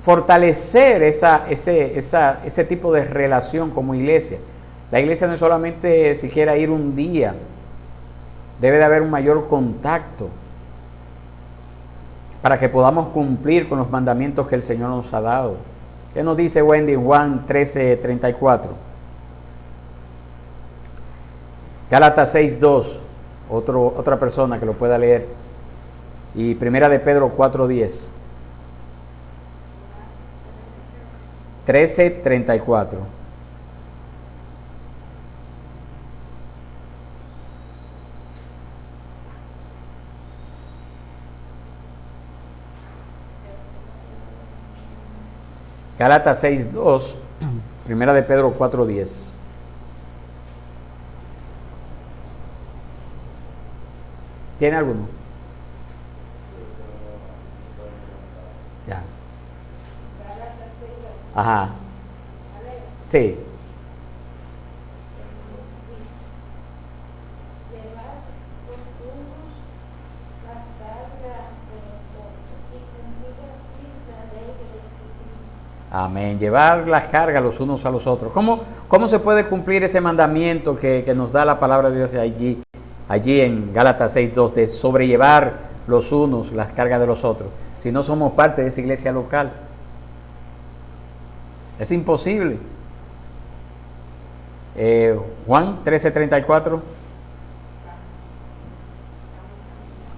fortalecer ese tipo de relación como iglesia. La iglesia no es solamente siquiera ir un día, debe de haber un mayor contacto para que podamos cumplir con los mandamientos que el Señor nos ha dado. ¿Qué nos dice Wendy en Juan 13:34? Gálatas 6:2, otra persona que lo pueda leer. y Primera de Pedro 4:10. 13:34. Gálatas 6:2, Primera de Pedro 4:10. ¿Tiene alguno? Ya. Ajá. Sí. Amén. Llevar las cargas los unos a los otros. ¿Cómo se puede cumplir ese mandamiento que nos da la palabra de Dios allí en Gálatas 6:2 de sobrellevar los unos las cargas de los otros? Si no somos parte de esa iglesia local. Es imposible. Juan 13:34.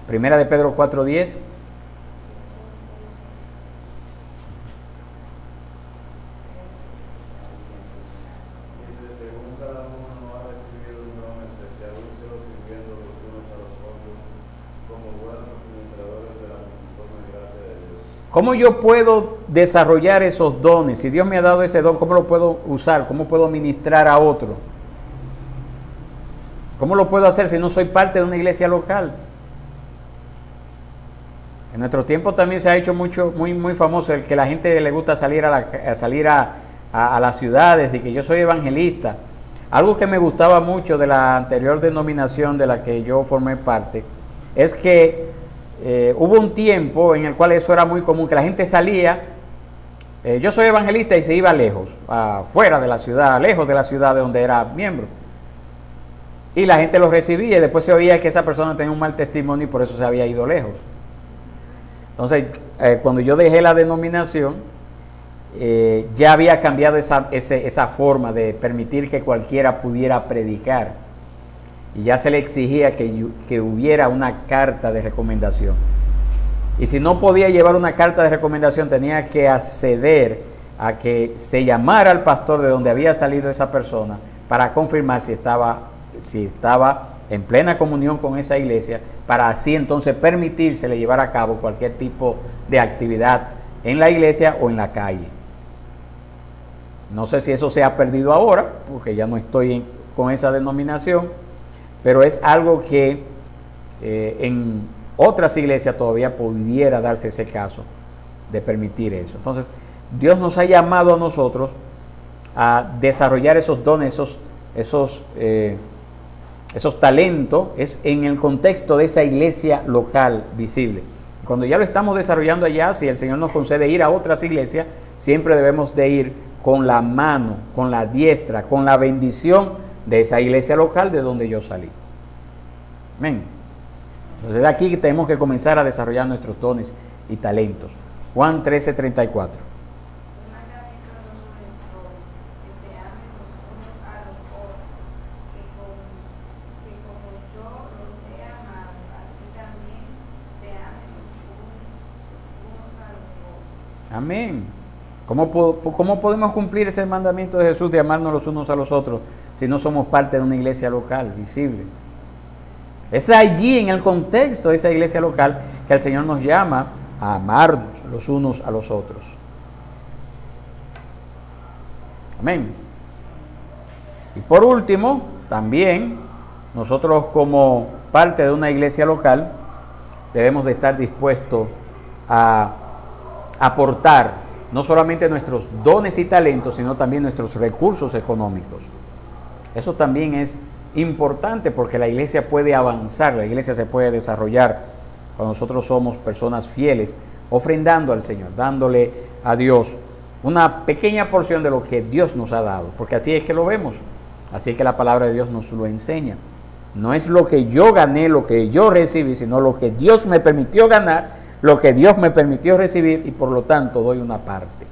Primera de Pedro 4:10. ¿Cómo yo puedo desarrollar esos dones? Si Dios me ha dado ese don, ¿cómo lo puedo usar? ¿Cómo puedo ministrar a otro? ¿Cómo lo puedo hacer si no soy parte de una iglesia local? En nuestro tiempo también se ha hecho muy famoso el que la gente le gusta salir a las ciudades y que yo soy evangelista. Algo que me gustaba mucho de la anterior denominación de la que yo formé parte es que hubo un tiempo en el cual eso era muy común, que la gente salía, yo soy evangelista, y se iba lejos, fuera de la ciudad, lejos de la ciudad de donde era miembro. Y la gente lo recibía y después se oía que esa persona tenía un mal testimonio y por eso se había ido lejos. Entonces, cuando yo dejé la denominación, ya había cambiado esa forma de permitir que cualquiera pudiera predicar. Y ya se le exigía que hubiera una carta de recomendación. Y si no podía llevar una carta de recomendación, tenía que acceder a que se llamara al pastor de donde había salido esa persona para confirmar si estaba en plena comunión con esa iglesia, para así entonces permitírsele llevar a cabo cualquier tipo de actividad en la iglesia o en la calle. No sé si eso se ha perdido ahora, porque ya no estoy con esa denominación, pero es algo que en otras iglesias todavía pudiera darse ese caso de permitir eso. Entonces, Dios nos ha llamado a nosotros a desarrollar esos dones, esos talentos, es en el contexto de esa iglesia local visible. Cuando ya lo estamos desarrollando allá, si el Señor nos concede ir a otras iglesias, siempre debemos de ir con la mano, con la diestra, con la bendición de esa iglesia local de donde yo salí. Amén. Entonces de aquí tenemos que comenzar a desarrollar nuestros dones y talentos. Juan 13:34. Amén. ¿Cómo podemos cumplir ese mandamiento de Jesús de amarnos los unos a los otros si no somos parte de una iglesia local visible? Es allí, en el contexto de esa iglesia local, que el Señor nos llama a amarnos los unos a los otros. Amén. Y por último, también nosotros como parte de una iglesia local debemos de estar dispuestos a aportar no solamente nuestros dones y talentos, sino también nuestros recursos económicos. Eso también es importante porque la iglesia puede avanzar, la iglesia se puede desarrollar cuando nosotros somos personas fieles, ofrendando al Señor, dándole a Dios una pequeña porción de lo que Dios nos ha dado, porque así es que lo vemos, así es que la palabra de Dios nos lo enseña. No es lo que yo gané, lo que yo recibí, sino lo que Dios me permitió ganar, lo que Dios me permitió recibir, y por lo tanto doy una parte.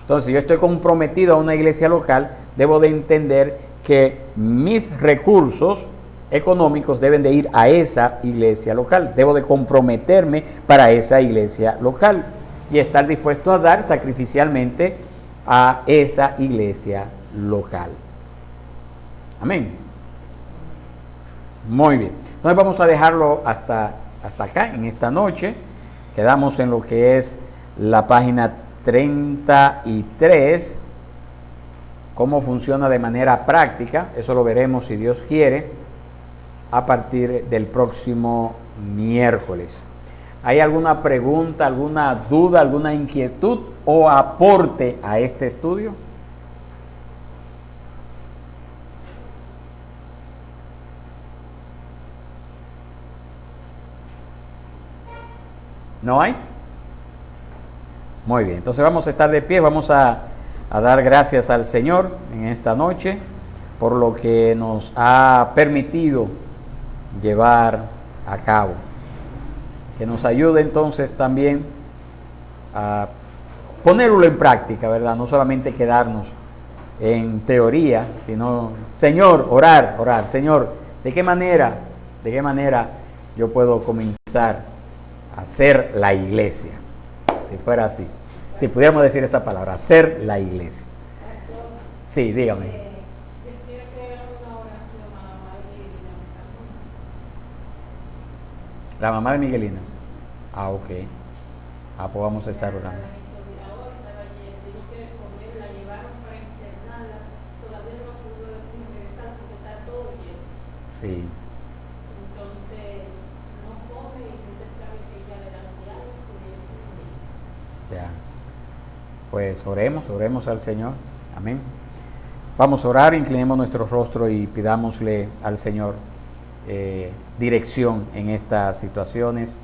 Entonces, si yo estoy comprometido a una iglesia local, debo de entender que mis recursos económicos deben de ir a esa iglesia local. Debo de comprometerme para esa iglesia local y estar dispuesto a dar sacrificialmente a esa iglesia local. Amén. Muy bien. Entonces vamos a dejarlo hasta acá en esta noche. Quedamos en lo que es la página 33. Cómo funciona de manera práctica. Eso lo veremos, si Dios quiere, a partir del próximo miércoles. ¿Hay alguna pregunta, alguna duda, alguna inquietud o aporte a este estudio? ¿No hay? Muy bien, entonces vamos a estar de pie, vamos a dar gracias al Señor en esta noche por lo que nos ha permitido llevar a cabo. Que nos ayude entonces también a ponerlo en práctica, ¿verdad? No solamente quedarnos en teoría, sino, Señor, orar, Señor, ¿de qué manera yo puedo comenzar a ser la iglesia? Si fuera así, si pudiéramos decir esa palabra, ser la iglesia. Sí, dígame. La mamá de Miguelina. Ah, ok. Ah, pues vamos a estar orando. Sí. Ya. Pues oremos al Señor. Amén. Vamos a orar, inclinemos nuestro rostro y pidámosle al Señor dirección en estas situaciones.